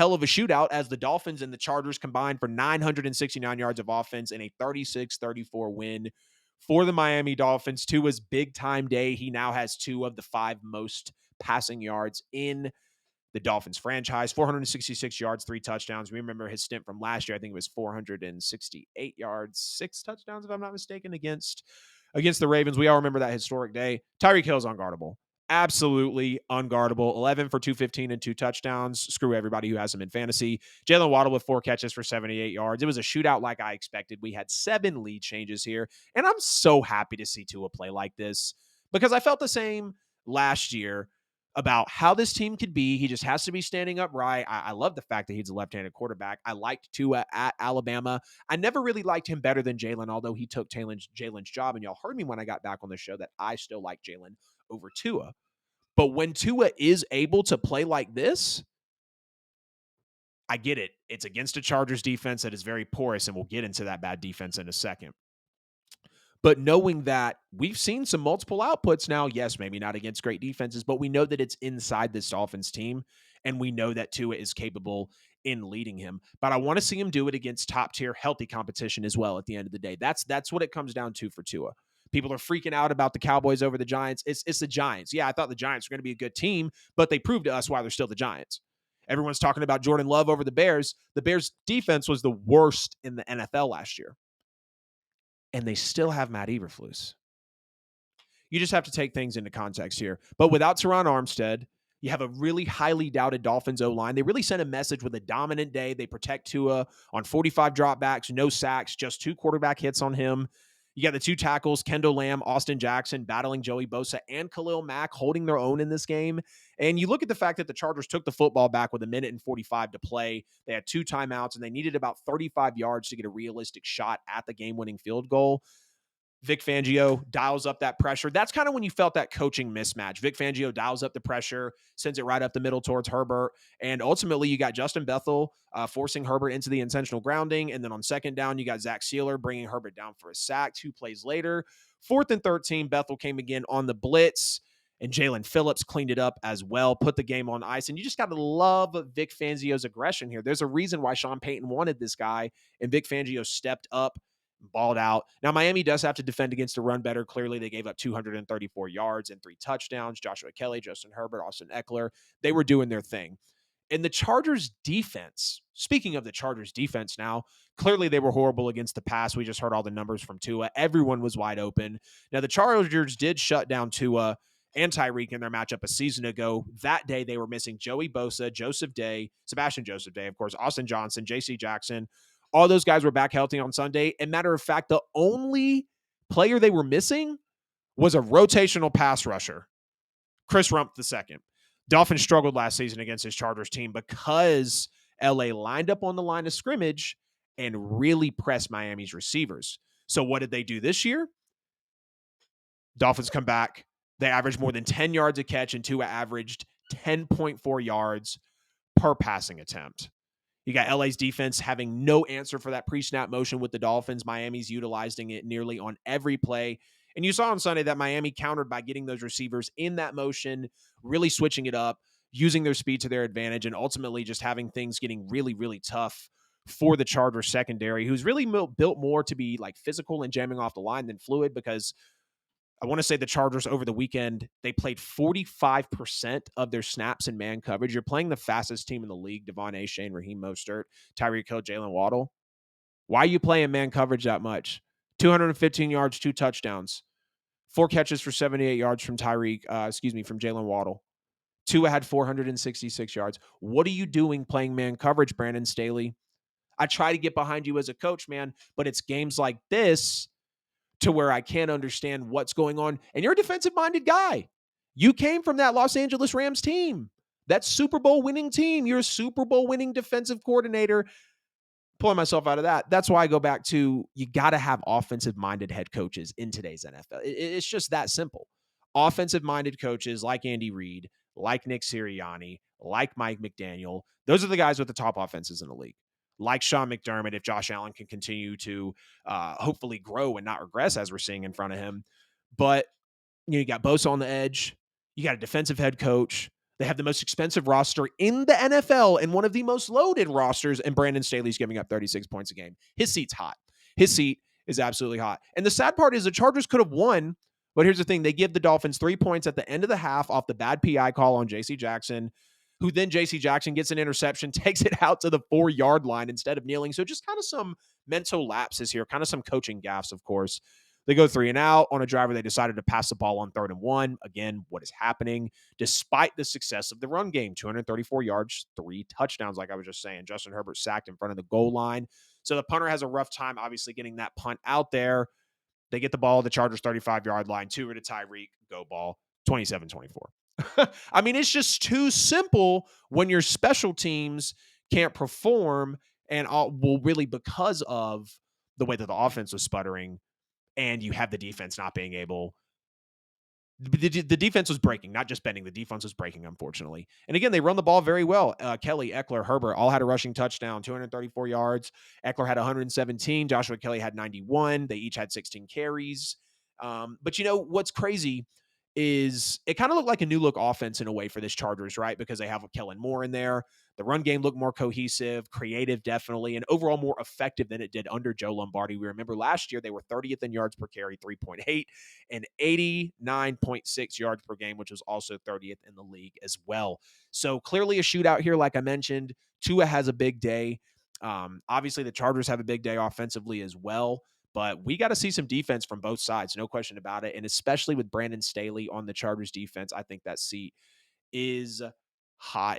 hell of a shootout as the Dolphins and the Chargers combined for 969 yards of offense in a 36-34 win for the Miami Dolphins. Tua's big-time day. He now has 2 of the 5 most passing yards in the Dolphins franchise. 466 yards, 3 touchdowns. We remember his stint from last year. I think it was 468 yards, 6 touchdowns, if I'm not mistaken, against the Ravens. We all remember that historic day. Tyreek Hill's unguardable. Absolutely unguardable. 11 for 215 and 2 touchdowns. Screw everybody who has him in fantasy. Jalen Waddle with 4 catches for 78 yards. It was a shootout like I expected. We had 7 lead changes here, and I'm so happy to see Tua play like this because I felt the same last year about how this team could be. He just has to be standing upright. I love the fact that he's a left-handed quarterback. I liked Tua at Alabama. I never really liked him better than Jalen, although he took Jalen's job. And y'all heard me when I got back on the show that I still like Jalen over Tua. But when Tua is able to play like this, I get it. It's against a Chargers defense that is very porous, and we'll get into that bad defense in a second. But knowing that we've seen some multiple outputs now, yes, maybe not against great defenses, but we know that it's inside this Dolphins team, and we know that Tua is capable in leading him. But I want to see him do it against top-tier, healthy competition as well at the end of the day. That's what it comes down to for Tua. People are freaking out about the Cowboys over the Giants. It's the Giants. Yeah, I thought the Giants were going to be a good team, but they proved to us why they're still the Giants. Everyone's talking about Jordan Love over the Bears. The Bears' defense was the worst in the NFL last year. And they still have Matt Eberflus. You just have to take things into context here. But without Teron Armstead, you have a really highly doubted Dolphins O-line. They really sent a message with a dominant day. They protect Tua on 45 dropbacks, no sacks, just 2 quarterback hits on him. You got the 2 tackles, Kendall Lamb, Austin Jackson, battling Joey Bosa and Khalil Mack, holding their own in this game. And you look at the fact that the Chargers took the football back with 1:45 to play. They had 2 timeouts, and they needed about 35 yards to get a realistic shot at the game-winning field goal. Vic Fangio dials up that pressure. That's kind of when you felt that coaching mismatch. Vic Fangio dials up the pressure, sends it right up the middle towards Herbert. And ultimately, you got Justin Bethel forcing Herbert into the intentional grounding. And then on second down, you got Zach Sealer bringing Herbert down for a sack 2 plays later. 4th and 13, Bethel came again on the blitz. And Jalen Phillips cleaned it up as well, put the game on ice. And you just got to love Vic Fangio's aggression here. There's a reason why Sean Payton wanted this guy, and Vic Fangio stepped up, balled out. Now, Miami does have to defend against the run better. Clearly, they gave up 234 yards and 3 touchdowns. Joshua Kelly, Justin Herbert, Austin Eckler, they were doing their thing. And the Chargers defense, speaking of the Chargers defense now, clearly they were horrible against the pass. We just heard all the numbers from Tua. Everyone was wide open. Now, the Chargers did shut down Tua and Tyreek in their matchup a season ago. That day, they were missing Joey Bosa, Sebastian Joseph Day, of course, Austin Johnson, J.C. Jackson. All those guys were back healthy on Sunday. And matter of fact, the only player they were missing was a rotational pass rusher, Chris Rump II. Dolphins struggled last season against his Chargers team because LA lined up on the line of scrimmage and really pressed Miami's receivers. So what did they do this year? Dolphins come back. They averaged more than 10 yards a catch, and Tua averaged 10.4 yards per passing attempt. You got LA's defense having no answer for that pre-snap motion with the Dolphins. Miami's utilizing it nearly on every play. And you saw on Sunday that Miami countered by getting those receivers in that motion, really switching it up, using their speed to their advantage, and ultimately just having things getting really, really tough for the Chargers secondary, who's really built more to be like physical and jamming off the line than fluid, because I want to say the Chargers over the weekend, they played 45% of their snaps in man coverage. You're playing the fastest team in the league, Devon A. Shane, Raheem Mostert, Tyreek Hill, Jalen Waddle. Why are you playing man coverage that much? 215 yards, 2 touchdowns, 4 catches for 78 yards from Jalen Waddle. Tua had 466 yards. What are you doing playing man coverage, Brandon Staley? I try to get behind you as a coach, man, but it's games like this to where I can't understand what's going on. And you're a defensive-minded guy. You came from that Los Angeles Rams team, that Super Bowl winning team. You're a Super Bowl winning defensive coordinator. Pulling myself out of that. That's why I go back to, you got to have offensive-minded head coaches in today's NFL. It's just that simple. Offensive-minded coaches like Andy Reid, like Nick Sirianni, like Mike McDaniel, those are the guys with the top offenses in the league. Like Sean McDermott, if Josh Allen can continue to hopefully grow and not regress as we're seeing in front of him. But you got Bosa on the edge. You got a defensive head coach. They have the most expensive roster in the NFL and one of the most loaded rosters, and Brandon Staley's giving up 36 points a game. His seat's hot. His seat is absolutely hot. And the sad part is the Chargers could have won, but here's the thing. They give the Dolphins 3 points at the end of the half off the bad PI call on J.C. Jackson, who then J.C. Jackson gets an interception, takes it out to the 4-yard line instead of kneeling. So just kind of some mental lapses here, kind of some coaching gaffes, of course. They go 3 and out on a driver. They decided to pass the ball on 3rd and 1. Again, what is happening? Despite the success of the run game, 234 yards, 3 touchdowns, like I was just saying. Justin Herbert sacked in front of the goal line. So the punter has a rough time, obviously, getting that punt out there. They get the ball at the Chargers 35-yard line, 2 to Tyreek, go ball, 27-24. I mean, it's just too simple when your special teams can't perform, and well, really because of the way that the offense was sputtering, and you have the defense not being able. The defense was breaking, not just bending. The defense was breaking, unfortunately. And again, they run the ball very well. Kelly, Eckler, Herbert all had a rushing touchdown, 234 yards. Eckler had 117. Joshua Kelly had 91. They each had 16 carries. But you know what's crazy is it kind of looked like a new look offense in a way for this Chargers, right? Because they have a Kellen Moore in there. The run game looked more cohesive, creative, definitely, and overall more effective than it did under Joe Lombardi. We remember last year they were 30th in yards per carry, 3.8, and 89.6 yards per game, which was also 30th in the league as well. So clearly a shootout here, like I mentioned. Tua has a big day. Obviously, the Chargers have a big day offensively as well. But we got to see some defense from both sides, no question about it. And especially with Brandon Staley on the Chargers defense, I think that seat is hot.